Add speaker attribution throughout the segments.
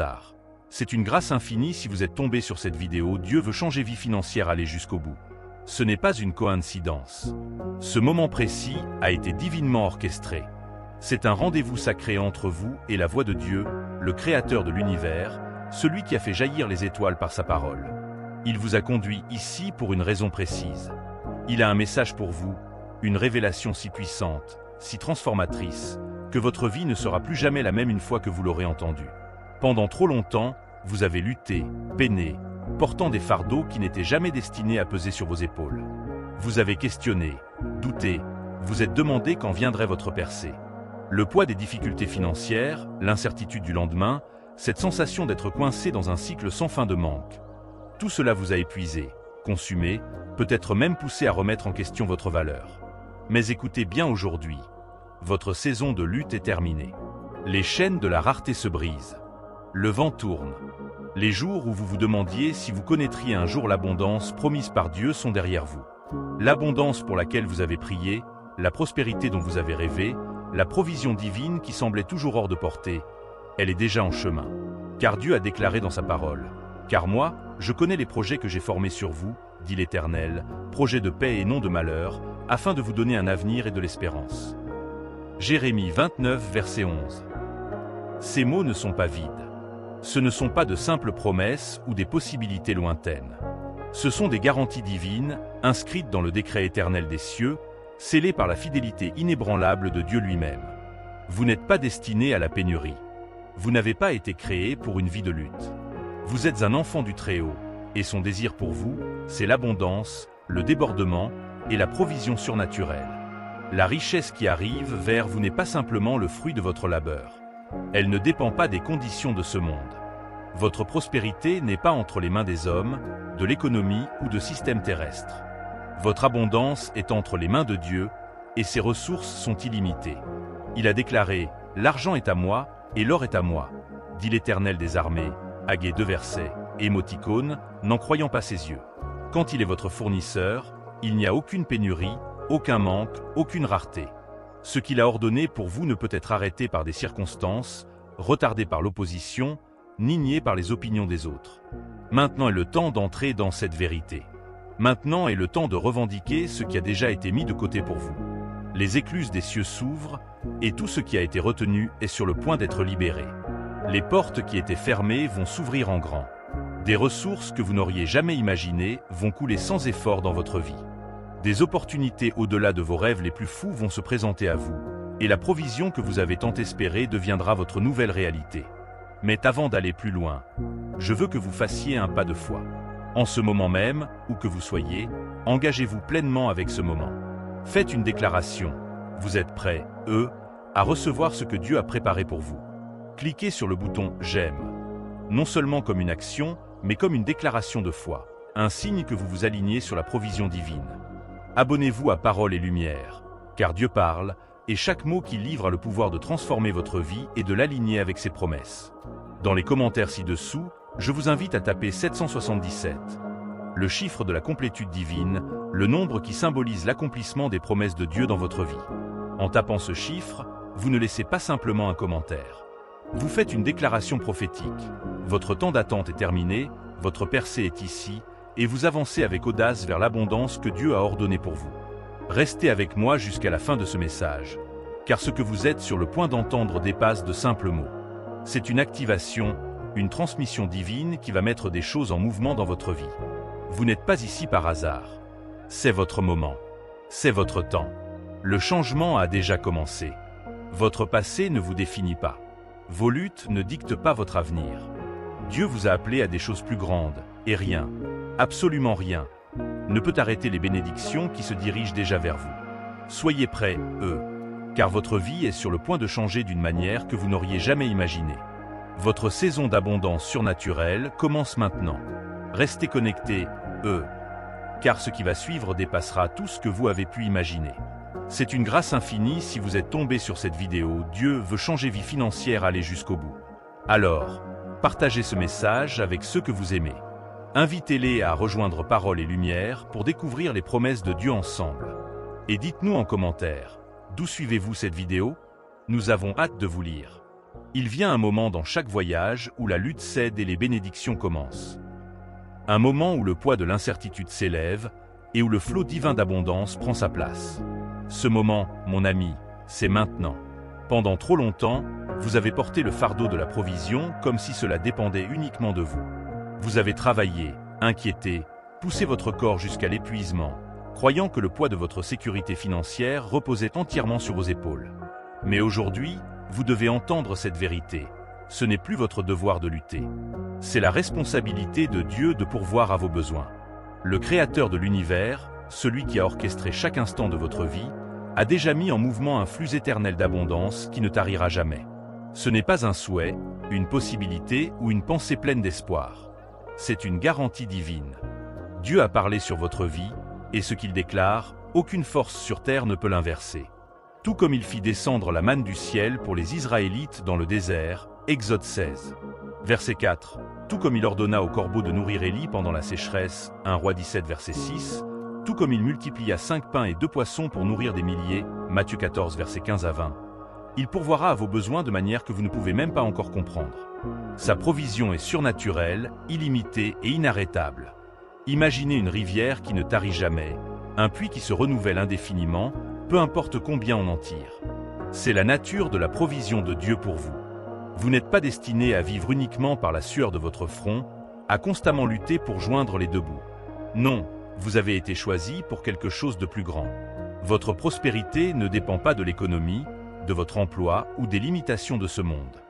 Speaker 1: hasard. C'est une grâce infinie si vous êtes tombé sur cette vidéo. Dieu veut changer vie financière, aller jusqu'au bout. Ce n'est pas une coïncidence. Ce moment précis a été divinement orchestré. C'est un rendez-vous sacré entre vous et la voix de Dieu, le Créateur de l'univers, celui qui a fait jaillir les étoiles par sa parole. Il vous a conduit ici pour une raison précise. Il a un message pour vous, une révélation si puissante, si transformatrice, que votre vie ne sera plus jamais la même une fois que vous l'aurez entendue. Pendant trop longtemps, vous avez lutté, peiné, portant des fardeaux qui n'étaient jamais destinés à peser sur vos épaules. Vous avez questionné, douté, vous êtes demandé quand viendrait votre percée. Le poids des difficultés financières, l'incertitude du lendemain, cette sensation d'être coincé dans un cycle sans fin de manque. Tout cela vous a épuisé, consumé, peut-être même poussé à remettre en question votre valeur. Mais écoutez bien aujourd'hui, votre saison de lutte est terminée. Les chaînes de la rareté se brisent. Le vent tourne. Les jours où vous vous demandiez si vous connaîtriez un jour l'abondance promise par Dieu sont derrière vous. L'abondance pour laquelle vous avez prié, la prospérité dont vous avez rêvé, la provision divine qui semblait toujours hors de portée, elle est déjà en chemin. Car Dieu a déclaré dans sa parole, « Car moi, je connais les projets que j'ai formés sur vous, dit l'Éternel, projets de paix et non de malheur, afin de vous donner un avenir et de l'espérance. » Jérémie 29, verset 11. Ces mots ne sont pas vides. Ce ne sont pas de simples promesses ou des possibilités lointaines. Ce sont des garanties divines, inscrites dans le décret éternel des cieux, scellées par la fidélité inébranlable de Dieu lui-même. Vous n'êtes pas destiné à la pénurie. Vous n'avez pas été créé pour une vie de lutte. Vous êtes un enfant du Très-Haut, et son désir pour vous, c'est l'abondance, le débordement et la provision surnaturelle. La richesse qui arrive vers vous n'est pas simplement le fruit de votre labeur. Elle ne dépend pas des conditions de ce monde. Votre prospérité n'est pas entre les mains des hommes, de l'économie ou de systèmes terrestres. Votre abondance est entre les mains de Dieu, et ses ressources sont illimitées. Il a déclaré « L'argent est à moi, et l'or est à moi », dit l'Éternel des armées, Haggée 2 versets, émoticône, n'en croyant pas ses yeux. Quand il est votre fournisseur, il n'y a aucune pénurie, aucun manque, aucune rareté. Ce qu'il a ordonné pour vous ne peut être arrêté par des circonstances, retardé par l'opposition, ni nié par les opinions des autres. Maintenant est le temps d'entrer dans cette vérité. Maintenant est le temps de revendiquer ce qui a déjà été mis de côté pour vous. Les écluses des cieux s'ouvrent, et tout ce qui a été retenu est sur le point d'être libéré. Les portes qui étaient fermées vont s'ouvrir en grand. Des ressources que vous n'auriez jamais imaginées vont couler sans effort dans votre vie. Des opportunités au-delà de vos rêves les plus fous vont se présenter à vous, et la provision que vous avez tant espérée deviendra votre nouvelle réalité. Mais avant d'aller plus loin, je veux que vous fassiez un pas de foi. En ce moment même, où que vous soyez, engagez-vous pleinement avec ce moment. Faites une déclaration. Vous êtes prêts, à recevoir ce que Dieu a préparé pour vous. Cliquez sur le bouton « J'aime », non seulement comme une action, mais comme une déclaration de foi, un signe que vous vous alignez sur la provision divine. Abonnez-vous à Parole et Lumière, car Dieu parle, et chaque mot qu'il livre a le pouvoir de transformer votre vie et de l'aligner avec ses promesses. Dans les commentaires ci-dessous, je vous invite à taper 777, le chiffre de la complétude divine, le nombre qui symbolise l'accomplissement des promesses de Dieu dans votre vie. En tapant ce chiffre, vous ne laissez pas simplement un commentaire. Vous faites une déclaration prophétique. Votre temps d'attente est terminé, votre percée est ici, et vous avancez avec audace vers l'abondance que Dieu a ordonnée pour vous. Restez avec moi jusqu'à la fin de ce message, car ce que vous êtes sur le point d'entendre dépasse de simples mots. C'est une activation, une transmission divine qui va mettre des choses en mouvement dans votre vie. Vous n'êtes pas ici par hasard. C'est votre moment. C'est votre temps. Le changement a déjà commencé. Votre passé ne vous définit pas. Vos luttes ne dictent pas votre avenir. Dieu vous a appelé à des choses plus grandes, et rien, absolument rien, ne peut arrêter les bénédictions qui se dirigent déjà vers vous. Soyez prêts, car votre vie est sur le point de changer d'une manière que vous n'auriez jamais imaginée. Votre saison d'abondance surnaturelle commence maintenant. Restez connectés, car ce qui va suivre dépassera tout ce que vous avez pu imaginer. C'est une grâce infinie si vous êtes tombé sur cette vidéo. Dieu veut changer vie financière, aller jusqu'au bout. Alors, partagez ce message avec ceux que vous aimez. Invitez-les à rejoindre Parole et Lumière pour découvrir les promesses de Dieu ensemble. Et dites-nous en commentaire, d'où suivez-vous cette vidéo? Nous avons hâte de vous lire. Il vient un moment dans chaque voyage où la lutte cède et les bénédictions commencent. Un moment où le poids de l'incertitude s'élève et où le flot divin d'abondance prend sa place. Ce moment, mon ami, c'est maintenant. Pendant trop longtemps, vous avez porté le fardeau de la provision comme si cela dépendait uniquement de vous. Vous avez travaillé, inquiété, poussé votre corps jusqu'à l'épuisement, croyant que le poids de votre sécurité financière reposait entièrement sur vos épaules. Mais aujourd'hui, vous devez entendre cette vérité. Ce n'est plus votre devoir de lutter. C'est la responsabilité de Dieu de pourvoir à vos besoins. Le Créateur de l'univers, celui qui a orchestré chaque instant de votre vie, a déjà mis en mouvement un flux éternel d'abondance qui ne tarira jamais. Ce n'est pas un souhait, une possibilité ou une pensée pleine d'espoir. C'est une garantie divine. Dieu a parlé sur votre vie, et ce qu'il déclare, aucune force sur terre ne peut l'inverser. Tout comme il fit descendre la manne du ciel pour les Israélites dans le désert, Exode 16. Verset 4. Tout comme il ordonna aux corbeaux de nourrir Élie pendant la sécheresse, 1 Roi 17 verset 6. Tout comme il multiplia 5 pains et 2 poissons pour nourrir des milliers, Matthieu 14 verset 15 à 20. Il pourvoira à vos besoins de manière que vous ne pouvez même pas encore comprendre. Sa provision est surnaturelle, illimitée et inarrêtable. Imaginez une rivière qui ne tarit jamais, un puits qui se renouvelle indéfiniment, peu importe combien on en tire. C'est la nature de la provision de Dieu pour vous. Vous n'êtes pas destiné à vivre uniquement par la sueur de votre front, à constamment lutter pour joindre les deux bouts. Non, vous avez été choisi pour quelque chose de plus grand. Votre prospérité ne dépend pas de l'économie, de votre emploi ou des limitations de ce monde.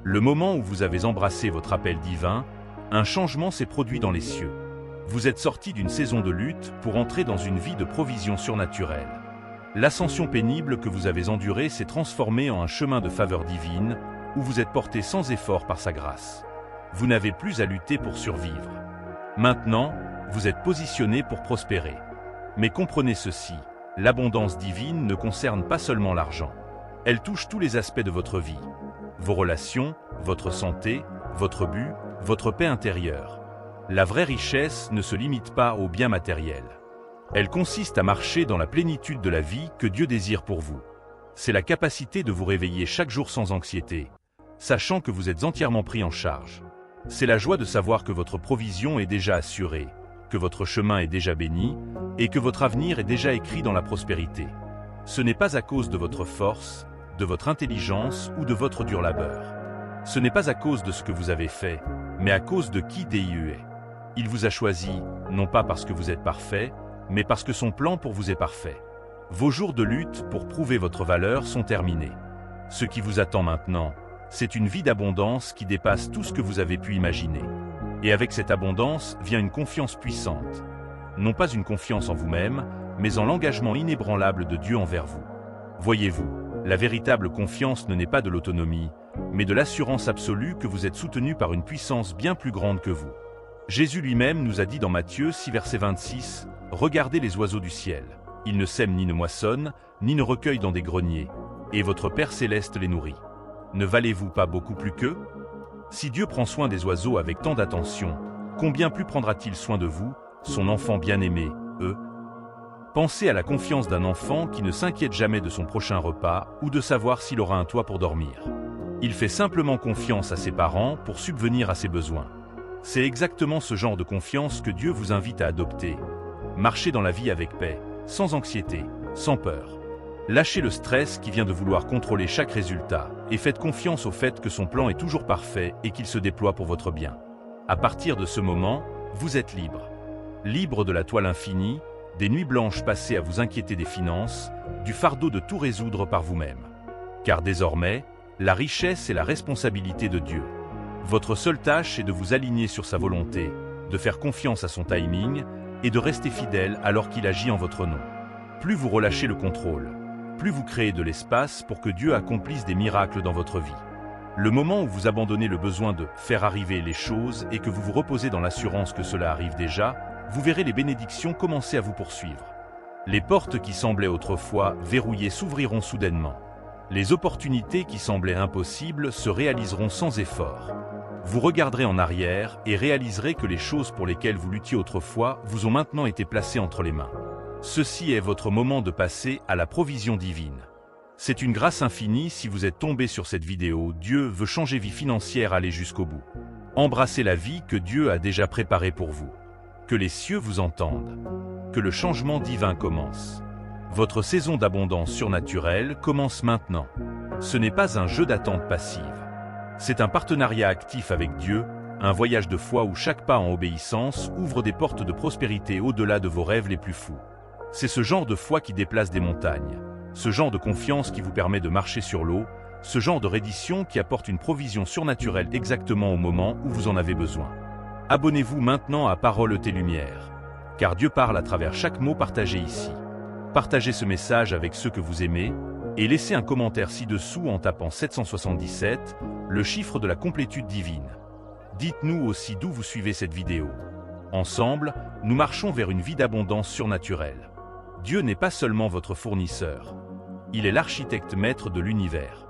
Speaker 1: Le moment où vous avez embrassé votre appel divin, un changement s'est produit dans les cieux. Vous êtes sorti d'une saison de lutte pour entrer dans une vie de provision surnaturelle. L'ascension pénible que vous avez endurée s'est transformée en un chemin de faveur divine, où vous êtes porté sans effort par sa grâce. Vous n'avez plus à lutter pour survivre. Maintenant, vous êtes positionné pour prospérer. Mais comprenez ceci, l'abondance divine ne concerne pas seulement l'argent. Elle touche tous les aspects de votre vie. Vos relations, votre santé, votre but, votre paix intérieure. La vraie richesse ne se limite pas aux biens matériels. Elle consiste à marcher dans la plénitude de la vie que Dieu désire pour vous. C'est la capacité de vous réveiller chaque jour sans anxiété, sachant que vous êtes entièrement pris en charge. C'est la joie de savoir que votre provision est déjà assurée, que votre chemin est déjà béni, et que votre avenir est déjà écrit dans la prospérité. Ce n'est pas à cause de votre force, de votre intelligence ou de votre dur labeur. Ce n'est pas à cause de ce que vous avez fait, mais à cause de qui Dieu est. Il vous a choisi, non pas parce que vous êtes parfait, mais parce que son plan pour vous est parfait. Vos jours de lutte pour prouver votre valeur sont terminés. Ce qui vous attend maintenant, c'est une vie d'abondance qui dépasse tout ce que vous avez pu imaginer. Et avec cette abondance vient une confiance puissante. Non pas une confiance en vous-même, mais en l'engagement inébranlable de Dieu envers vous. Voyez-vous, la véritable confiance ne naît pas de l'autonomie, mais de l'assurance absolue que vous êtes soutenu par une puissance bien plus grande que vous. Jésus lui-même nous a dit dans Matthieu 6 verset 26, « Regardez les oiseaux du ciel. Ils ne sèment ni ne moissonnent, ni ne recueillent dans des greniers, et votre Père céleste les nourrit. Ne valez-vous pas beaucoup plus qu'eux ? Si Dieu prend soin des oiseaux avec tant d'attention, combien plus prendra-t-il soin de vous, son enfant bien-aimé, eux ? Pensez à la confiance d'un enfant qui ne s'inquiète jamais de son prochain repas ou de savoir s'il aura un toit pour dormir. Il fait simplement confiance à ses parents pour subvenir à ses besoins. C'est exactement ce genre de confiance que Dieu vous invite à adopter. Marchez dans la vie avec paix, sans anxiété, sans peur. Lâchez le stress qui vient de vouloir contrôler chaque résultat et faites confiance au fait que son plan est toujours parfait et qu'il se déploie pour votre bien. À partir de ce moment, vous êtes libre. Libre de la toile infinie, des nuits blanches passées à vous inquiéter des finances, du fardeau de tout résoudre par vous-même. Car désormais, la richesse est la responsabilité de Dieu. Votre seule tâche est de vous aligner sur sa volonté, de faire confiance à son timing et de rester fidèle alors qu'il agit en votre nom. Plus vous relâchez le contrôle, plus vous créez de l'espace pour que Dieu accomplisse des miracles dans votre vie. Le moment où vous abandonnez le besoin de faire arriver les choses et que vous vous reposez dans l'assurance que cela arrive déjà, vous verrez les bénédictions commencer à vous poursuivre. Les portes qui semblaient autrefois verrouillées s'ouvriront soudainement. Les opportunités qui semblaient impossibles se réaliseront sans effort. Vous regarderez en arrière et réaliserez que les choses pour lesquelles vous luttiez autrefois vous ont maintenant été placées entre les mains. Ceci est votre moment de passer à la provision divine. C'est une grâce infinie si vous êtes tombé sur cette vidéo. Dieu veut changer vie financière, allez jusqu'au bout. Embrassez la vie que Dieu a déjà préparée pour vous. Que les cieux vous entendent. Que le changement divin commence. Votre saison d'abondance surnaturelle commence maintenant. Ce n'est pas un jeu d'attente passive. C'est un partenariat actif avec Dieu, un voyage de foi où chaque pas en obéissance ouvre des portes de prospérité au-delà de vos rêves les plus fous. C'est ce genre de foi qui déplace des montagnes. Ce genre de confiance qui vous permet de marcher sur l'eau, ce genre de reddition qui apporte une provision surnaturelle exactement au moment où vous en avez besoin. Abonnez-vous maintenant à Parole tes Lumières, car Dieu parle à travers chaque mot partagé ici. Partagez ce message avec ceux que vous aimez et laissez un commentaire ci-dessous en tapant 777, le chiffre de la complétude divine. Dites-nous aussi d'où vous suivez cette vidéo. Ensemble, nous marchons vers une vie d'abondance surnaturelle. Dieu n'est pas seulement votre fournisseur. Il est l'architecte maître de l'univers.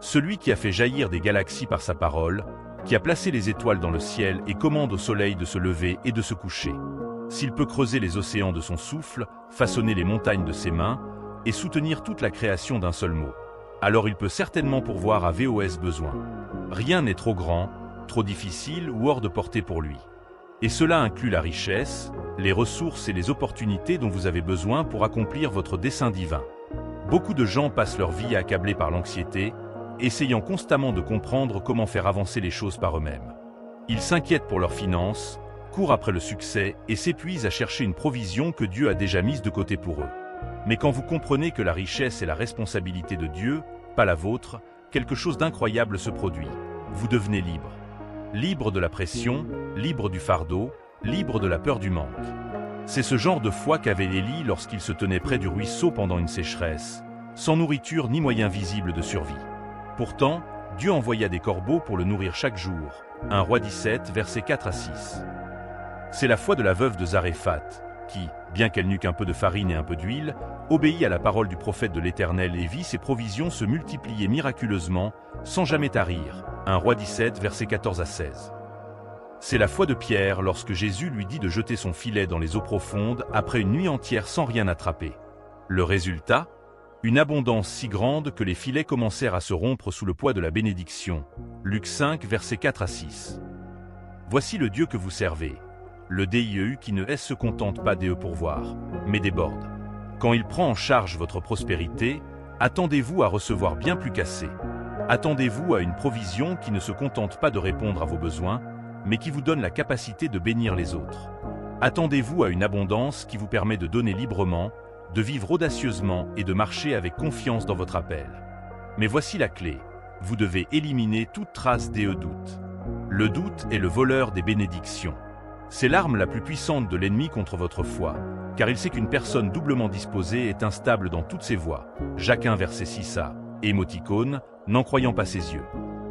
Speaker 1: Celui qui a fait jaillir des galaxies par sa parole, qui a placé les étoiles dans le ciel et commande au soleil de se lever et de se coucher. S'il peut creuser les océans de son souffle, façonner les montagnes de ses mains et soutenir toute la création d'un seul mot, alors il peut certainement pourvoir à vos besoins. Rien n'est trop grand, trop difficile ou hors de portée pour lui. Et cela inclut la richesse, les ressources et les opportunités dont vous avez besoin pour accomplir votre dessein divin. Beaucoup de gens passent leur vie accablés par l'anxiété, essayant constamment de comprendre comment faire avancer les choses par eux-mêmes. Ils s'inquiètent pour leurs finances, courent après le succès et s'épuisent à chercher une provision que Dieu a déjà mise de côté pour eux. Mais quand vous comprenez que la richesse est la responsabilité de Dieu, pas la vôtre, quelque chose d'incroyable se produit. Vous devenez libre. Libre de la pression, libre du fardeau, libre de la peur du manque. C'est ce genre de foi qu'avait Élie lorsqu'il se tenait près du ruisseau pendant une sécheresse, sans nourriture ni moyen visible de survie. Pourtant, Dieu envoya des corbeaux pour le nourrir chaque jour. 1 Roi 17, versets 4 à 6. C'est la foi de la veuve de Zaréphath, qui, bien qu'elle n'eût qu'un peu de farine et un peu d'huile, obéit à la parole du prophète de l'Éternel et vit ses provisions se multiplier miraculeusement, sans jamais tarir. 1 Roi 17, versets 14 à 16. C'est la foi de Pierre lorsque Jésus lui dit de jeter son filet dans les eaux profondes après une nuit entière sans rien attraper. Le résultat ? Une abondance si grande que les filets commencèrent à se rompre sous le poids de la bénédiction. Luc 5, versets 4 à 6. Voici le Dieu que vous servez. Le DIEU qui ne se contente pas des pourvoirs, mais déborde. Quand il prend en charge votre prospérité, attendez-vous à recevoir bien plus qu'assez. Attendez-vous à une provision qui ne se contente pas de répondre à vos besoins, mais qui vous donne la capacité de bénir les autres. Attendez-vous à une abondance qui vous permet de donner librement, de vivre audacieusement et de marcher avec confiance dans votre appel. Mais voici la clé. Vous devez éliminer toute trace des doutes. Le doute est le voleur des bénédictions. C'est l'arme la plus puissante de l'ennemi contre votre foi, car il sait qu'une personne doublement disposée est instable dans toutes ses voies. Jacques 1, verset 6a. Émoticône, n'en croyant pas ses yeux.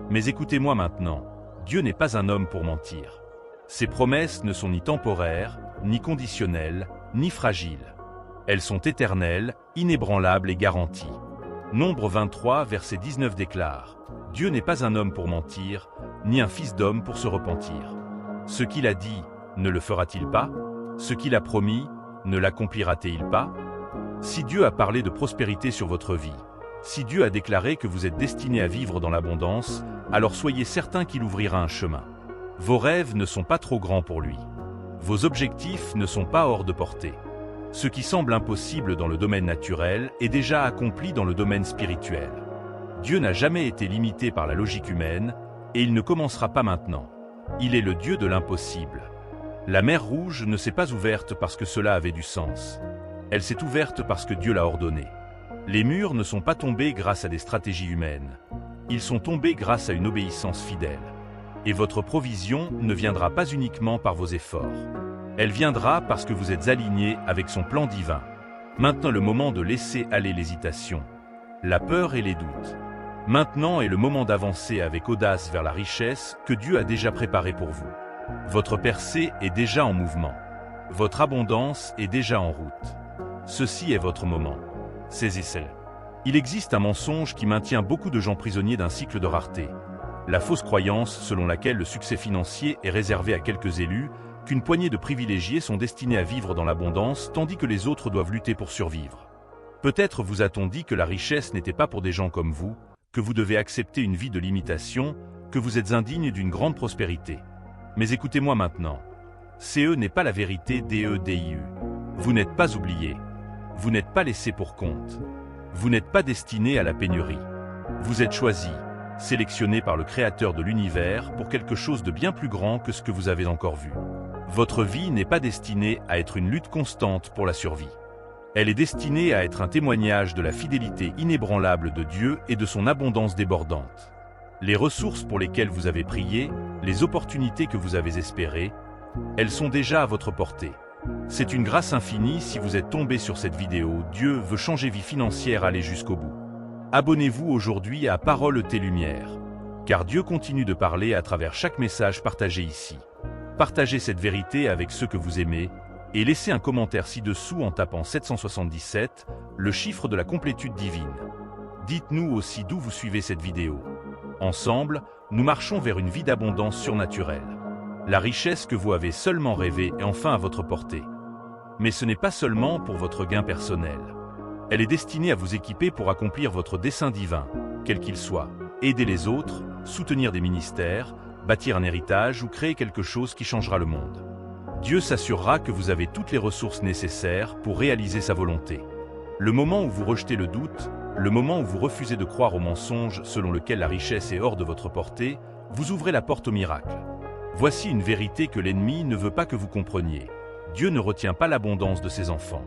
Speaker 1: Mais écoutez-moi maintenant, Dieu n'est pas un homme pour mentir. Ses promesses ne sont ni temporaires, ni conditionnelles, ni fragiles. Elles sont éternelles, inébranlables et garanties. Nombre 23, verset 19 déclare « Dieu n'est pas un homme pour mentir, ni un fils d'homme pour se repentir. Ce qu'il a dit, ne le fera-t-il pas? Ce qu'il a promis, ne l'accomplira-t-il pas? » Si Dieu a parlé de prospérité sur votre vie, si Dieu a déclaré que vous êtes destiné à vivre dans l'abondance, alors soyez certain qu'il ouvrira un chemin. Vos rêves ne sont pas trop grands pour lui. Vos objectifs ne sont pas hors de portée. Ce qui semble impossible dans le domaine naturel est déjà accompli dans le domaine spirituel. Dieu n'a jamais été limité par la logique humaine, et il ne commencera pas maintenant. Il est le Dieu de l'impossible. La mer Rouge ne s'est pas ouverte parce que cela avait du sens. Elle s'est ouverte parce que Dieu l'a ordonné. Les murs ne sont pas tombés grâce à des stratégies humaines. Ils sont tombés grâce à une obéissance fidèle. Et votre provision ne viendra pas uniquement par vos efforts. Elle viendra parce que vous êtes aligné avec son plan divin. Maintenant le moment de laisser aller l'hésitation, la peur et les doutes. Maintenant est le moment d'avancer avec audace vers la richesse que Dieu a déjà préparée pour vous. Votre percée est déjà en mouvement. Votre abondance est déjà en route. Ceci est votre moment. Saisissez-le. Il existe un mensonge qui maintient beaucoup de gens prisonniers d'un cycle de rareté. La fausse croyance selon laquelle le succès financier est réservé à quelques élus, qu'une poignée de privilégiés sont destinés à vivre dans l'abondance tandis que les autres doivent lutter pour survivre. Peut-être vous a-t-on dit que la richesse n'était pas pour des gens comme vous, que vous devez accepter une vie de limitation, que vous êtes indigne d'une grande prospérité. Mais écoutez-moi maintenant. CE n'est pas la vérité DEDIU. Vous n'êtes pas oublié. Vous n'êtes pas laissé pour compte. Vous n'êtes pas destiné à la pénurie. Vous êtes choisi, sélectionné par le Créateur de l'univers pour quelque chose de bien plus grand que ce que vous avez encore vu. Votre vie n'est pas destinée à être une lutte constante pour la survie. Elle est destinée à être un témoignage de la fidélité inébranlable de Dieu et de son abondance débordante. Les ressources pour lesquelles vous avez prié, les opportunités que vous avez espérées, elles sont déjà à votre portée. C'est une grâce infinie si vous êtes tombé sur cette vidéo. Dieu veut changer vie financière, aller jusqu'au bout. Abonnez-vous aujourd'hui à Parole Tes Lumières, car Dieu continue de parler à travers chaque message partagé ici. Partagez cette vérité avec ceux que vous aimez et laissez un commentaire ci-dessous en tapant 777, le chiffre de la complétude divine. Dites-nous aussi d'où vous suivez cette vidéo. Ensemble, nous marchons vers une vie d'abondance surnaturelle. La richesse que vous avez seulement rêvée est enfin à votre portée. Mais ce n'est pas seulement pour votre gain personnel. Elle est destinée à vous équiper pour accomplir votre dessein divin, quel qu'il soit. Aider les autres, soutenir des ministères, bâtir un héritage ou créer quelque chose qui changera le monde. Dieu s'assurera que vous avez toutes les ressources nécessaires pour réaliser sa volonté. Le moment où vous rejetez le doute, le moment où vous refusez de croire au mensonge selon lequel la richesse est hors de votre portée, vous ouvrez la porte au miracle. Voici une vérité que l'ennemi ne veut pas que vous compreniez. Dieu ne retient pas l'abondance de ses enfants.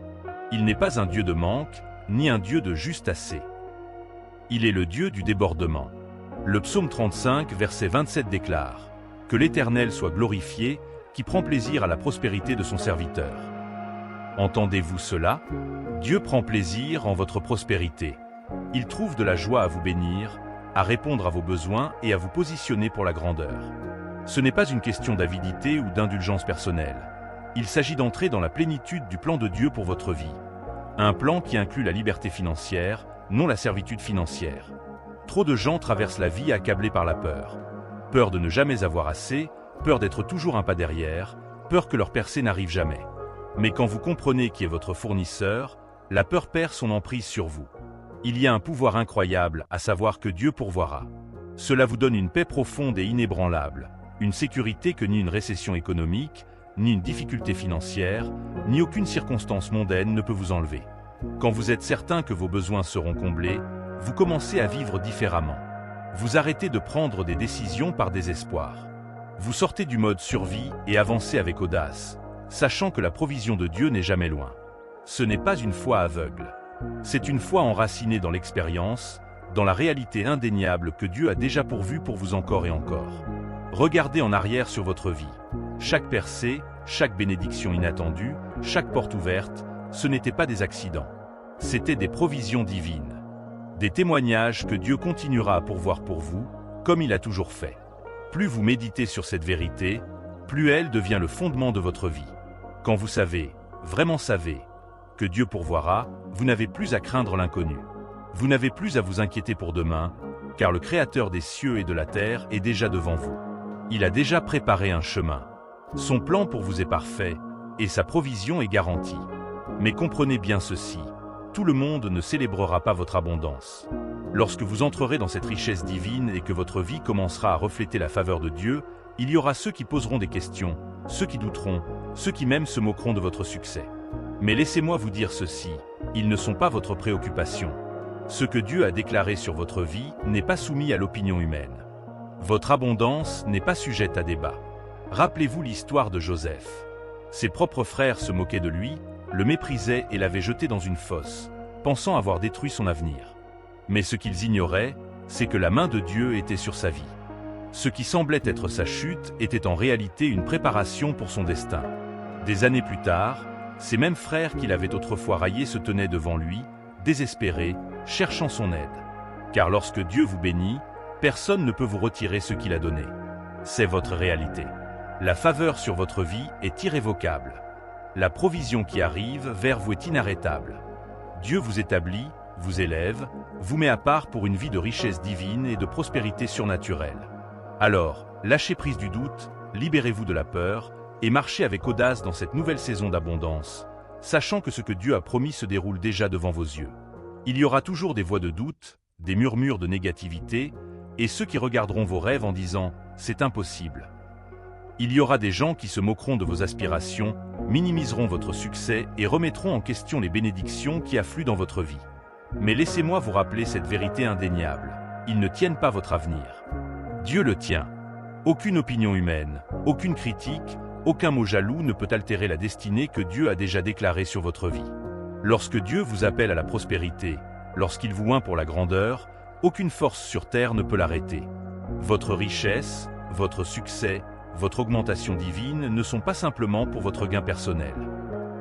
Speaker 1: Il n'est pas un Dieu de manque, ni un Dieu de juste assez. Il est le Dieu du débordement. Le psaume 35, verset 27 déclare « Que l'Éternel soit glorifié, qui prend plaisir à la prospérité de son serviteur. » Entendez-vous cela? Dieu prend plaisir en votre prospérité. Il trouve de la joie à vous bénir, à répondre à vos besoins et à vous positionner pour la grandeur. Ce n'est pas une question d'avidité ou d'indulgence personnelle. Il s'agit d'entrer dans la plénitude du plan de Dieu pour votre vie. Un plan qui inclut la liberté financière, non la servitude financière. Trop de gens traversent la vie accablés par la peur. Peur de ne jamais avoir assez, peur d'être toujours un pas derrière, peur que leur percée n'arrive jamais. Mais quand vous comprenez qui est votre fournisseur, la peur perd son emprise sur vous. Il y a un pouvoir incroyable à savoir que Dieu pourvoira. Cela vous donne une paix profonde et inébranlable, une sécurité que ni une récession économique, ni une difficulté financière, ni aucune circonstance mondaine ne peut vous enlever. Quand vous êtes certain que vos besoins seront comblés, vous commencez à vivre différemment. Vous arrêtez de prendre des décisions par désespoir. Vous sortez du mode survie et avancez avec audace, sachant que la provision de Dieu n'est jamais loin. Ce n'est pas une foi aveugle. C'est une foi enracinée dans l'expérience, dans la réalité indéniable que Dieu a déjà pourvue pour vous encore et encore. Regardez en arrière sur votre vie. Chaque percée, chaque bénédiction inattendue, chaque porte ouverte, ce n'étaient pas des accidents. C'étaient des provisions divines. Des témoignages que Dieu continuera à pourvoir pour vous, comme il a toujours fait. Plus vous méditez sur cette vérité, plus elle devient le fondement de votre vie. Quand vous savez, vraiment savez, que Dieu pourvoira, vous n'avez plus à craindre l'inconnu. Vous n'avez plus à vous inquiéter pour demain, car le Créateur des cieux et de la terre est déjà devant vous. Il a déjà préparé un chemin. Son plan pour vous est parfait, et sa provision est garantie. Mais comprenez bien ceci, tout le monde ne célébrera pas votre abondance. Lorsque vous entrerez dans cette richesse divine et que votre vie commencera à refléter la faveur de Dieu, il y aura ceux qui poseront des questions, ceux qui douteront, ceux qui même se moqueront de votre succès. Mais laissez-moi vous dire ceci, ils ne sont pas votre préoccupation. Ce que Dieu a déclaré sur votre vie n'est pas soumis à l'opinion humaine. Votre abondance n'est pas sujette à débat. Rappelez-vous l'histoire de Joseph. Ses propres frères se moquaient de lui, le méprisaient et l'avaient jeté dans une fosse, pensant avoir détruit son avenir. Mais ce qu'ils ignoraient, c'est que la main de Dieu était sur sa vie. Ce qui semblait être sa chute était en réalité une préparation pour son destin. Des années plus tard, ces mêmes frères qui l'avaient autrefois raillé se tenaient devant lui, désespérés, cherchant son aide. Car lorsque Dieu vous bénit, personne ne peut vous retirer ce qu'il a donné. C'est votre réalité. La faveur sur votre vie est irrévocable. La provision qui arrive vers vous est inarrêtable. Dieu vous établit, vous élève, vous met à part pour une vie de richesse divine et de prospérité surnaturelle. Alors, lâchez prise du doute, libérez-vous de la peur, et marchez avec audace dans cette nouvelle saison d'abondance, sachant que ce que Dieu a promis se déroule déjà devant vos yeux. Il y aura toujours des voix de doute, des murmures de négativité, et ceux qui regarderont vos rêves en disant « c'est impossible ». Il y aura des gens qui se moqueront de vos aspirations, minimiseront votre succès et remettront en question les bénédictions qui affluent dans votre vie. Mais laissez-moi vous rappeler cette vérité indéniable. Ils ne tiennent pas votre avenir. Dieu le tient. Aucune opinion humaine, aucune critique, aucun mot jaloux ne peut altérer la destinée que Dieu a déjà déclarée sur votre vie. Lorsque Dieu vous appelle à la prospérité, lorsqu'il vous oint pour la grandeur, aucune force sur terre ne peut l'arrêter. Votre richesse, votre succès, votre augmentation divine ne sont pas simplement pour votre gain personnel.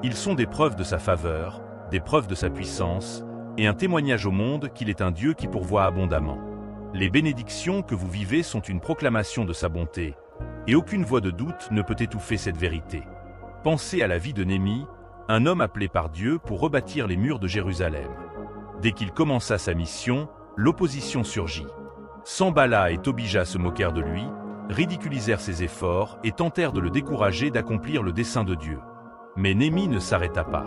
Speaker 1: Ils sont des preuves de sa faveur, des preuves de sa puissance, et un témoignage au monde qu'il est un Dieu qui pourvoit abondamment. Les bénédictions que vous vivez sont une proclamation de sa bonté, et aucune voix de doute ne peut étouffer cette vérité. Pensez à la vie de Néhémie, un homme appelé par Dieu pour rebâtir les murs de Jérusalem. Dès qu'il commença sa mission, l'opposition surgit. Sanballat et Tobija se moquèrent de lui, ridiculisèrent ses efforts et tentèrent de le décourager d'accomplir le dessein de Dieu. Mais Néhémie ne s'arrêta pas.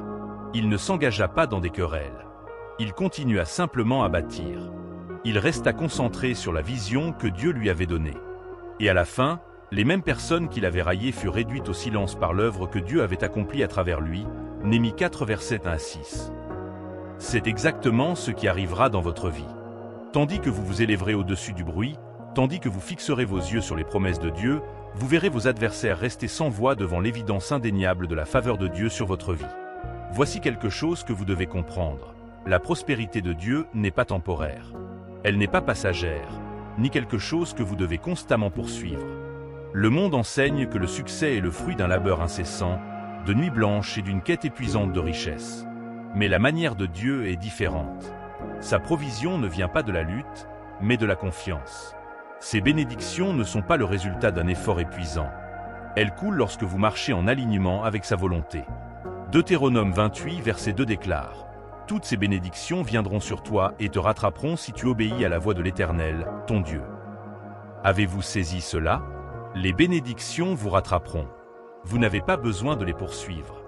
Speaker 1: Il ne s'engagea pas dans des querelles. Il continua simplement à bâtir. Il resta concentré sur la vision que Dieu lui avait donnée. Et à la fin, les mêmes personnes qu'il avait raillées furent réduites au silence par l'œuvre que Dieu avait accomplie à travers lui. Néhémie 4 versets 1 à 6. C'est exactement ce qui arrivera dans votre vie. Tandis que vous vous élèverez au-dessus du bruit, tandis que vous fixerez vos yeux sur les promesses de Dieu, vous verrez vos adversaires rester sans voix devant l'évidence indéniable de la faveur de Dieu sur votre vie. Voici quelque chose que vous devez comprendre. La prospérité de Dieu n'est pas temporaire. Elle n'est pas passagère, ni quelque chose que vous devez constamment poursuivre. Le monde enseigne que le succès est le fruit d'un labeur incessant, de nuits blanches et d'une quête épuisante de richesses. Mais la manière de Dieu est différente. Sa provision ne vient pas de la lutte, mais de la confiance. Ces bénédictions ne sont pas le résultat d'un effort épuisant. Elles coulent lorsque vous marchez en alignement avec sa volonté. Deutéronome 28, verset 2 déclare « Toutes ces bénédictions viendront sur toi et te rattraperont si tu obéis à la voix de l'Éternel, ton Dieu. » Avez-vous saisi cela? Les bénédictions vous rattraperont. Vous n'avez pas besoin de les poursuivre.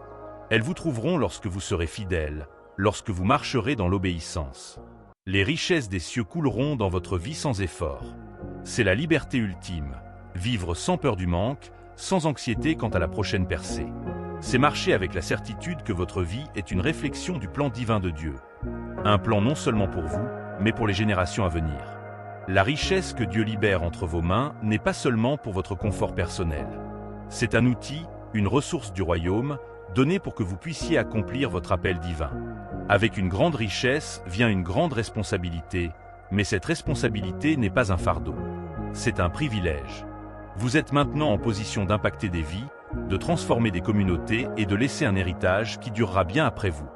Speaker 1: Elles vous trouveront lorsque vous serez fidèle, lorsque vous marcherez dans l'obéissance. Les richesses des cieux couleront dans votre vie sans effort. C'est la liberté ultime, vivre sans peur du manque, sans anxiété quant à la prochaine percée. C'est marcher avec la certitude que votre vie est une réflexion du plan divin de Dieu. Un plan non seulement pour vous, mais pour les générations à venir. La richesse que Dieu libère entre vos mains n'est pas seulement pour votre confort personnel. C'est un outil, une ressource du royaume, donnée pour que vous puissiez accomplir votre appel divin. Avec une grande richesse vient une grande responsabilité, mais cette responsabilité n'est pas un fardeau. C'est un privilège. Vous êtes maintenant en position d'impacter des vies, de transformer des communautés et de laisser un héritage qui durera bien après vous.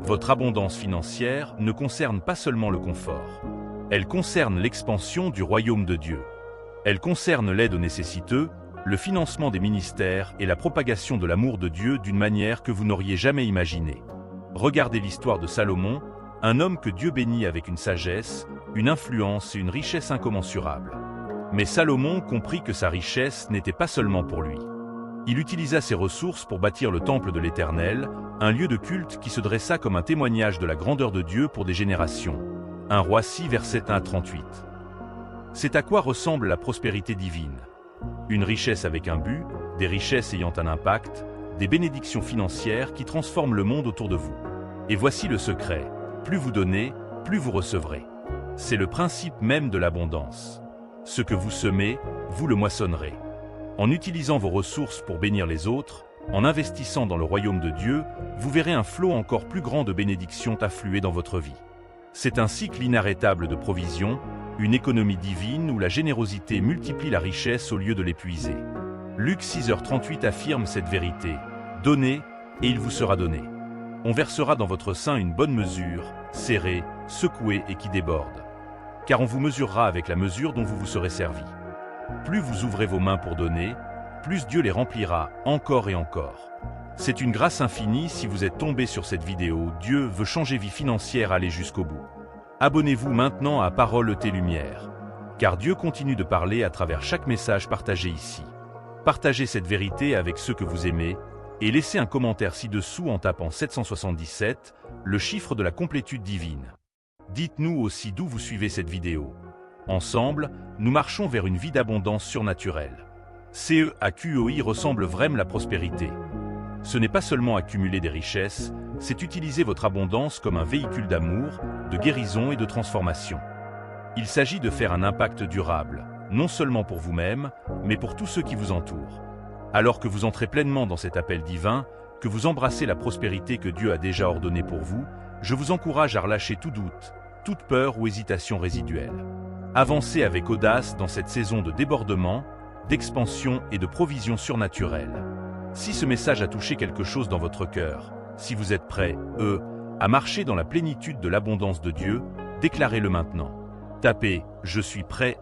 Speaker 1: Votre abondance financière ne concerne pas seulement le confort. Elle concerne l'expansion du royaume de Dieu. Elle concerne l'aide aux nécessiteux, le financement des ministères et la propagation de l'amour de Dieu d'une manière que vous n'auriez jamais imaginée. Regardez l'histoire de Salomon, un homme que Dieu bénit avec une sagesse, une influence et une richesse incommensurables. Mais Salomon comprit que sa richesse n'était pas seulement pour lui. Il utilisa ses ressources pour bâtir le temple de l'Éternel, un lieu de culte qui se dressa comme un témoignage de la grandeur de Dieu pour des générations. 1 Rois 6 verset 1 à 38. C'est à quoi ressemble la prospérité divine. Une richesse avec un but, des richesses ayant un impact, des bénédictions financières qui transforment le monde autour de vous. Et voici le secret, plus vous donnez, plus vous recevrez. C'est le principe même de l'abondance. Ce que vous semez, vous le moissonnerez. En utilisant vos ressources pour bénir les autres, en investissant dans le royaume de Dieu, vous verrez un flot encore plus grand de bénédictions affluer dans votre vie. C'est un cycle inarrêtable de provision, une économie divine où la générosité multiplie la richesse au lieu de l'épuiser. Luc 6h38 affirme cette vérité. Donnez, et il vous sera donné. On versera dans votre sein une bonne mesure, serrée, secouée et qui déborde. Car on vous mesurera avec la mesure dont vous vous serez servi. Plus vous ouvrez vos mains pour donner, plus Dieu les remplira encore et encore. C'est une grâce infinie si vous êtes tombé sur cette vidéo. Dieu veut changer vie financière, aller jusqu'au bout. Abonnez-vous maintenant à Parole ET Lumière. Car Dieu continue de parler à travers chaque message partagé ici. Partagez cette vérité avec ceux que vous aimez et laissez un commentaire ci-dessous en tapant 777, le chiffre de la complétude divine. Dites-nous aussi d'où vous suivez cette vidéo. Ensemble, nous marchons vers une vie d'abondance surnaturelle. CEAQUOI ressemble vraiment à la prospérité. Ce n'est pas seulement accumuler des richesses, c'est utiliser votre abondance comme un véhicule d'amour, de guérison et de transformation. Il s'agit de faire un impact durable, non seulement pour vous-même, mais pour tous ceux qui vous entourent. Alors que vous entrez pleinement dans cet appel divin, que vous embrassez la prospérité que Dieu a déjà ordonnée pour vous, je vous encourage à relâcher tout doute, toute peur ou hésitation résiduelle. Avancez avec audace dans cette saison de débordement, d'expansion et de provision surnaturelle. Si ce message a touché quelque chose dans votre cœur, si vous êtes prêt, à marcher dans la plénitude de l'abondance de Dieu, déclarez-le maintenant. Tapez « Je suis prêt,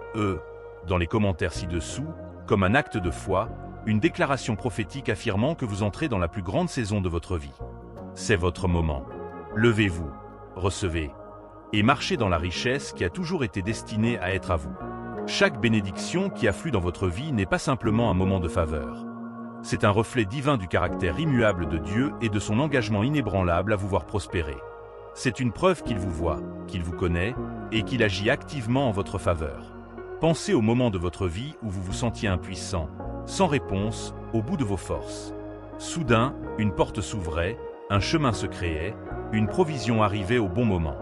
Speaker 1: dans les commentaires ci-dessous, comme un acte de foi, une déclaration prophétique affirmant que vous entrez dans la plus grande saison de votre vie. C'est votre moment. Levez-vous, recevez, et marchez dans la richesse qui a toujours été destinée à être à vous. Chaque bénédiction qui afflue dans votre vie n'est pas simplement un moment de faveur. C'est un reflet divin du caractère immuable de Dieu et de son engagement inébranlable à vous voir prospérer. C'est une preuve qu'il vous voit, qu'il vous connaît, et qu'il agit activement en votre faveur. Pensez au moment de votre vie où vous vous sentiez impuissant, sans réponse, au bout de vos forces. Soudain, une porte s'ouvrait, un chemin se créait, une provision arrivait au bon moment.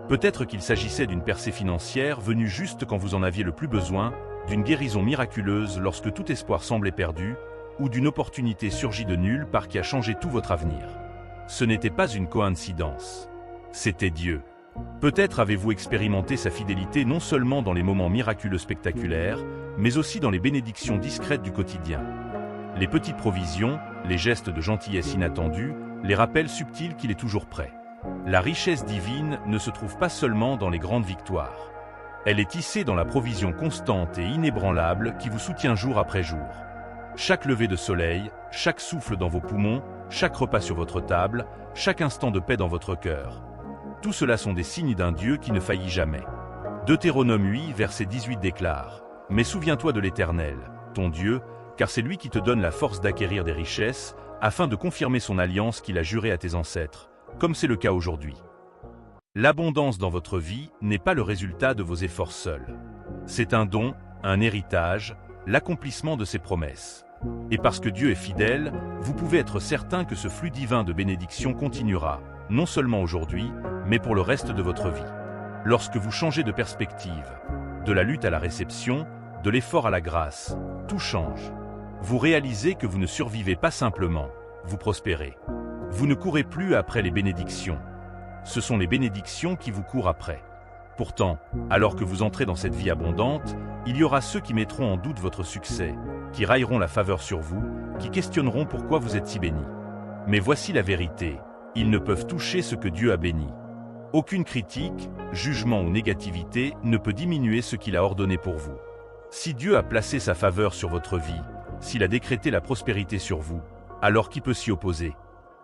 Speaker 1: Peut-être qu'il s'agissait d'une percée financière venue juste quand vous en aviez le plus besoin, d'une guérison miraculeuse lorsque tout espoir semblait perdu, ou d'une opportunité surgie de nulle part qui a changé tout votre avenir. Ce n'était pas une coïncidence. C'était Dieu. Peut-être avez-vous expérimenté sa fidélité non seulement dans les moments miraculeux spectaculaires, mais aussi dans les bénédictions discrètes du quotidien. Les petites provisions, les gestes de gentillesse inattendus, les rappels subtils qu'il est toujours prêt. La richesse divine ne se trouve pas seulement dans les grandes victoires. Elle est tissée dans la provision constante et inébranlable qui vous soutient jour après jour. Chaque lever de soleil, chaque souffle dans vos poumons, chaque repas sur votre table, chaque instant de paix dans votre cœur. Tout cela sont des signes d'un Dieu qui ne faillit jamais. Deutéronome 8, verset 18 déclare « Mais souviens-toi de l'Éternel, ton Dieu, car c'est lui qui te donne la force d'acquérir des richesses, afin de confirmer son alliance qu'il a jurée à tes ancêtres, comme c'est le cas aujourd'hui. » L'abondance dans votre vie n'est pas le résultat de vos efforts seuls. C'est un don, un héritage, l'accomplissement de ses promesses. Et parce que Dieu est fidèle, vous pouvez être certain que ce flux divin de bénédiction continuera, non seulement aujourd'hui, mais pour le reste de votre vie. Lorsque vous changez de perspective, de la lutte à la réception, de l'effort à la grâce, tout change. Vous réalisez que vous ne survivez pas simplement, vous prospérez. Vous ne courez plus après les bénédictions. Ce sont les bénédictions qui vous courent après. Pourtant, alors que vous entrez dans cette vie abondante, il y aura ceux qui mettront en doute votre succès, qui railleront la faveur sur vous, qui questionneront pourquoi vous êtes si béni. Mais voici la vérité, ils ne peuvent toucher ce que Dieu a béni. Aucune critique, jugement ou négativité ne peut diminuer ce qu'il a ordonné pour vous. Si Dieu a placé sa faveur sur votre vie, s'il a décrété la prospérité sur vous, alors qui peut s'y opposer?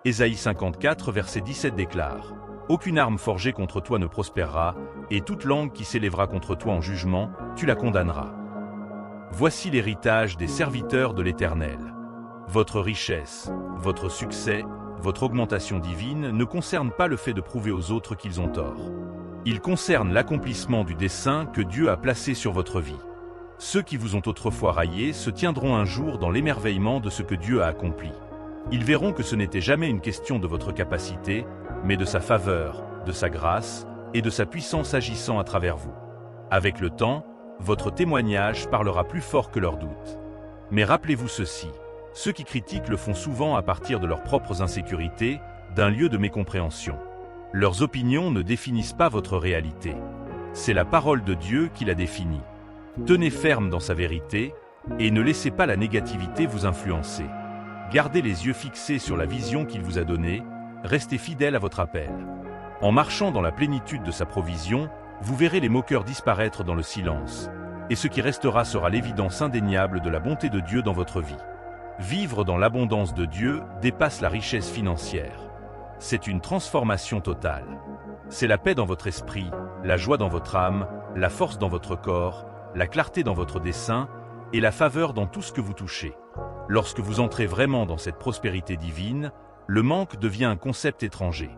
Speaker 1: Ésaïe 54, verset 17 déclare « Aucune arme forgée contre toi ne prospérera, et toute langue qui s'élèvera contre toi en jugement, tu la condamneras. » Voici l'héritage des serviteurs de l'Éternel. Votre richesse, votre succès, votre augmentation divine ne concernent pas le fait de prouver aux autres qu'ils ont tort. Ils concernent l'accomplissement du dessein que Dieu a placé sur votre vie. Ceux qui vous ont autrefois raillé se tiendront un jour dans l'émerveillement de ce que Dieu a accompli. Ils verront que ce n'était jamais une question de votre capacité, mais de sa faveur, de sa grâce et de sa puissance agissant à travers vous. Avec le temps, votre témoignage parlera plus fort que leurs doutes. Mais rappelez-vous ceci, ceux qui critiquent le font souvent à partir de leurs propres insécurités, d'un lieu de mécompréhension. Leurs opinions ne définissent pas votre réalité. C'est la parole de Dieu qui la définit. Tenez ferme dans sa vérité, et ne laissez pas la négativité vous influencer. Gardez les yeux fixés sur la vision qu'il vous a donnée, restez fidèle à votre appel. En marchant dans la plénitude de sa provision, vous verrez les moqueurs disparaître dans le silence, et ce qui restera sera l'évidence indéniable de la bonté de Dieu dans votre vie. Vivre dans l'abondance de Dieu dépasse la richesse financière. C'est une transformation totale. C'est la paix dans votre esprit, la joie dans votre âme, la force dans votre corps, la clarté dans votre dessein et la faveur dans tout ce que vous touchez. Lorsque vous entrez vraiment dans cette prospérité divine, le manque devient un concept étranger.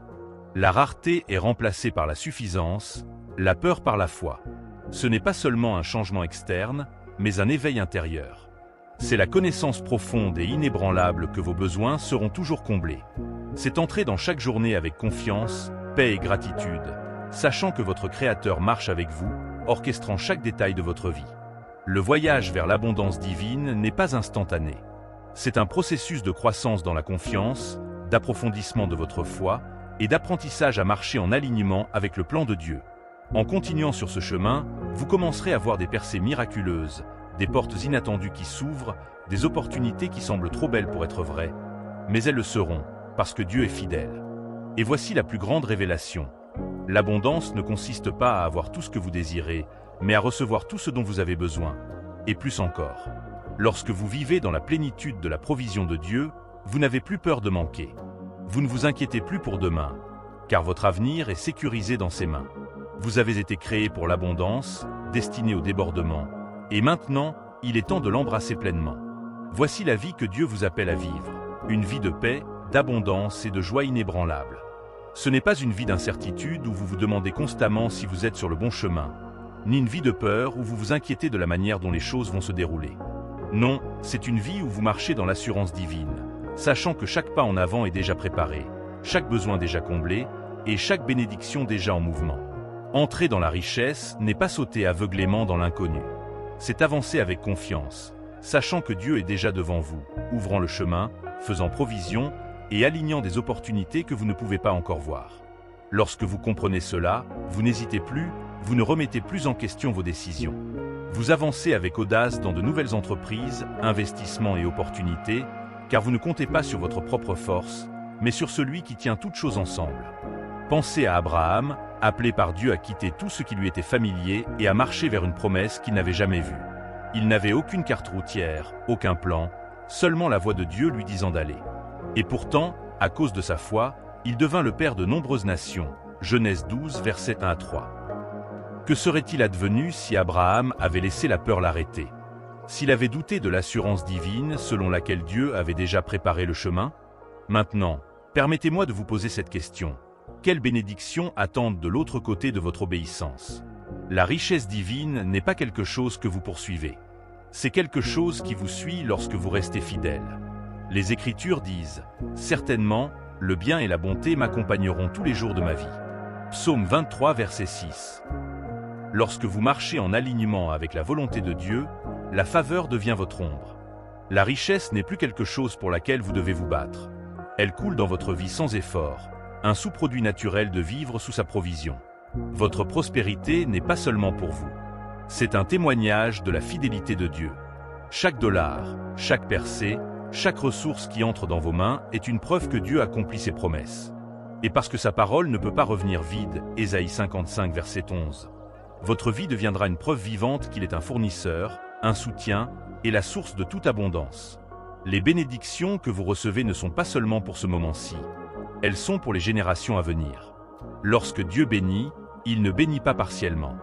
Speaker 1: La rareté est remplacée par la suffisance, la peur par la foi. Ce n'est pas seulement un changement externe, mais un éveil intérieur. C'est la connaissance profonde et inébranlable que vos besoins seront toujours comblés. C'est entrer dans chaque journée avec confiance, paix et gratitude, sachant que votre Créateur marche avec vous, orchestrant chaque détail de votre vie. Le voyage vers l'abondance divine n'est pas instantané. C'est un processus de croissance dans la confiance, d'approfondissement de votre foi et d'apprentissage à marcher en alignement avec le plan de Dieu. En continuant sur ce chemin, vous commencerez à voir des percées miraculeuses, des portes inattendues qui s'ouvrent, des opportunités qui semblent trop belles pour être vraies, mais elles le seront, parce que Dieu est fidèle. Et voici la plus grande révélation. L'abondance ne consiste pas à avoir tout ce que vous désirez, mais à recevoir tout ce dont vous avez besoin, et plus encore. Lorsque vous vivez dans la plénitude de la provision de Dieu, vous n'avez plus peur de manquer. Vous ne vous inquiétez plus pour demain, car votre avenir est sécurisé dans ses mains. Vous avez été créé pour l'abondance, destiné au débordement, et maintenant, il est temps de l'embrasser pleinement. Voici la vie que Dieu vous appelle à vivre, une vie de paix, d'abondance et de joie inébranlable. Ce n'est pas une vie d'incertitude où vous vous demandez constamment si vous êtes sur le bon chemin, ni une vie de peur où vous vous inquiétez de la manière dont les choses vont se dérouler. Non, c'est une vie où vous marchez dans l'assurance divine, sachant que chaque pas en avant est déjà préparé, chaque besoin déjà comblé et chaque bénédiction déjà en mouvement. Entrer dans la richesse n'est pas sauter aveuglément dans l'inconnu. C'est avancer avec confiance, sachant que Dieu est déjà devant vous, ouvrant le chemin, faisant provision et alignant des opportunités que vous ne pouvez pas encore voir. Lorsque vous comprenez cela, vous n'hésitez plus, vous ne remettez plus en question vos décisions. Vous avancez avec audace dans de nouvelles entreprises, investissements et opportunités, car vous ne comptez pas sur votre propre force, mais sur celui qui tient toutes choses ensemble. Pensez à Abraham, appelé par Dieu à quitter tout ce qui lui était familier et à marcher vers une promesse qu'il n'avait jamais vue. Il n'avait aucune carte routière, aucun plan, seulement la voix de Dieu lui disant d'aller. Et pourtant, à cause de sa foi, il devint le père de nombreuses nations. Genèse 12, versets 1 à 3. Que serait-il advenu si Abraham avait laissé la peur l'arrêter? S'il avait douté de l'assurance divine selon laquelle Dieu avait déjà préparé le chemin? Maintenant, permettez-moi de vous poser cette question. Quelles bénédictions attendent de l'autre côté de votre obéissance? La richesse divine n'est pas quelque chose que vous poursuivez. C'est quelque chose qui vous suit lorsque vous restez fidèle. Les Écritures disent « Certainement, le bien et la bonté m'accompagneront tous les jours de ma vie ». Psaume 23, verset 6. Lorsque vous marchez en alignement avec la volonté de Dieu, la faveur devient votre ombre. La richesse n'est plus quelque chose pour laquelle vous devez vous battre. Elle coule dans votre vie sans effort, un sous-produit naturel de vivre sous sa provision. Votre prospérité n'est pas seulement pour vous. C'est un témoignage de la fidélité de Dieu. Chaque dollar, chaque percée, chaque ressource qui entre dans vos mains est une preuve que Dieu accomplit ses promesses. Et parce que sa parole ne peut pas revenir vide, Ésaïe 55, verset 11. Votre vie deviendra une preuve vivante qu'il est un fournisseur, un soutien et la source de toute abondance. Les bénédictions que vous recevez ne sont pas seulement pour ce moment-ci. Elles sont pour les générations à venir. Lorsque Dieu bénit, il ne bénit pas partiellement.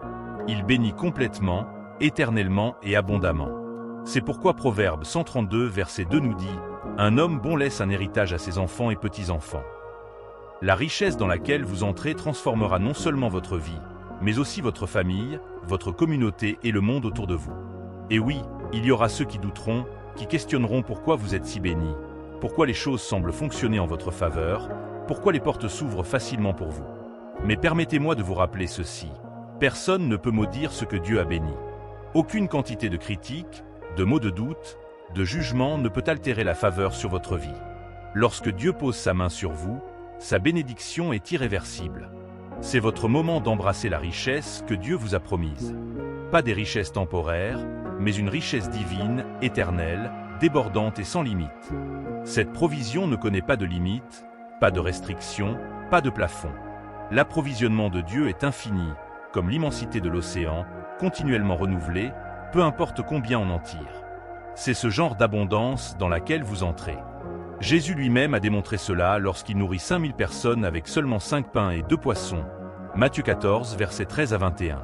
Speaker 1: Il bénit complètement, éternellement et abondamment. C'est pourquoi Proverbe 132, verset 2 nous dit « Un homme bon laisse un héritage à ses enfants et petits-enfants ». La richesse dans laquelle vous entrez transformera non seulement votre vie, mais aussi votre famille, votre communauté et le monde autour de vous. Et oui, il y aura ceux qui douteront, qui questionneront pourquoi vous êtes si bénis, pourquoi les choses semblent fonctionner en votre faveur, pourquoi les portes s'ouvrent facilement pour vous. Mais permettez-moi de vous rappeler ceci. Personne ne peut maudire ce que Dieu a béni. Aucune quantité de critiques, de mots de doute, de jugement ne peut altérer la faveur sur votre vie. Lorsque Dieu pose sa main sur vous, sa bénédiction est irréversible. C'est votre moment d'embrasser la richesse que Dieu vous a promise. Pas des richesses temporaires, mais une richesse divine, éternelle, débordante et sans limite. Cette provision ne connaît pas de limite, pas de restrictions, pas de plafond. L'approvisionnement de Dieu est infini, comme l'immensité de l'océan, continuellement renouvelé, peu importe combien on en tire. C'est ce genre d'abondance dans laquelle vous entrez. Jésus lui-même a démontré cela lorsqu'il nourrit 5000 personnes avec seulement 5 pains et 2 poissons. Matthieu 14, versets 13 à 21.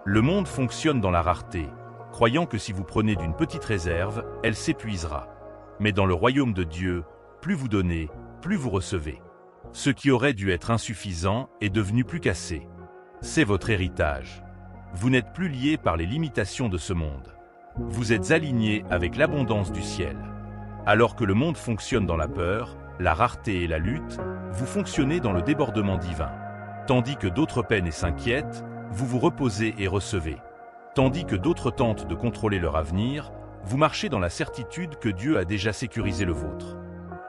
Speaker 1: Le monde fonctionne dans la rareté, croyant que si vous prenez d'une petite réserve, elle s'épuisera. Mais dans le royaume de Dieu, plus vous donnez, plus vous recevez. Ce qui aurait dû être insuffisant est devenu plus qu'assez. C'est votre héritage. Vous n'êtes plus lié par les limitations de ce monde. Vous êtes aligné avec l'abondance du ciel. Alors que le monde fonctionne dans la peur, la rareté et la lutte, vous fonctionnez dans le débordement divin. Tandis que d'autres peinent et s'inquiètent, vous vous reposez et recevez. Tandis que d'autres tentent de contrôler leur avenir, vous marchez dans la certitude que Dieu a déjà sécurisé le vôtre.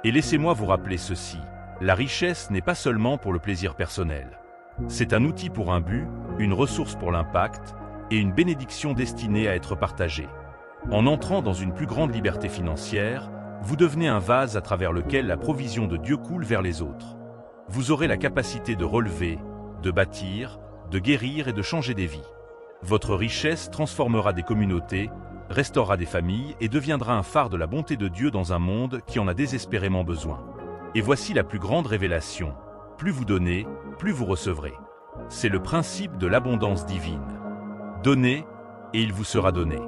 Speaker 1: Et laissez-moi vous rappeler ceci, la richesse n'est pas seulement pour le plaisir personnel. C'est un outil pour un but, une ressource pour l'impact et une bénédiction destinée à être partagée. En entrant dans une plus grande liberté financière, vous devenez un vase à travers lequel la provision de Dieu coule vers les autres. Vous aurez la capacité de relever, de bâtir, de guérir et de changer des vies. Votre richesse transformera des communautés, restaurera des familles et deviendra un phare de la bonté de Dieu dans un monde qui en a désespérément besoin. Et voici la plus grande révélation. Plus vous donnez, plus vous recevrez. C'est le principe de l'abondance divine. Donnez, et il vous sera donné.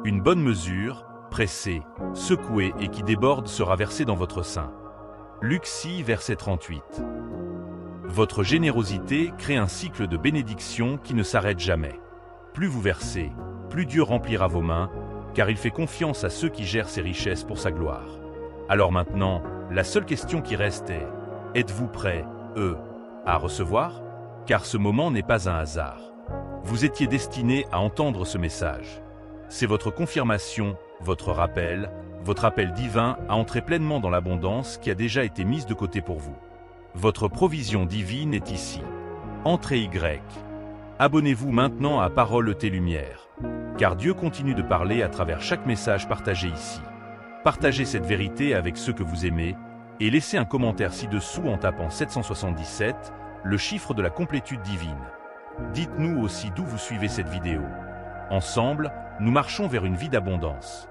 Speaker 1: Une bonne mesure, pressée, secouée et qui déborde sera versée dans votre sein. Luc 6, verset 38. Votre générosité crée un cycle de bénédiction qui ne s'arrête jamais. Plus vous versez, plus Dieu remplira vos mains, car il fait confiance à ceux qui gèrent ses richesses pour sa gloire. Alors maintenant, la seule question qui reste est, êtes-vous prêts, à recevoir? Car ce moment n'est pas un hasard. Vous étiez destinés à entendre ce message. C'est votre confirmation, votre appel divin à entrer pleinement dans l'abondance qui a déjà été mise de côté pour vous. Votre provision divine est ici. Entrez Y. Abonnez-vous maintenant à Parole ET Lumière, car Dieu continue de parler à travers chaque message partagé ici. Partagez cette vérité avec ceux que vous aimez et laissez un commentaire ci-dessous en tapant 777, le chiffre de la complétude divine. Dites-nous aussi d'où vous suivez cette vidéo. Ensemble, nous marchons vers une vie d'abondance.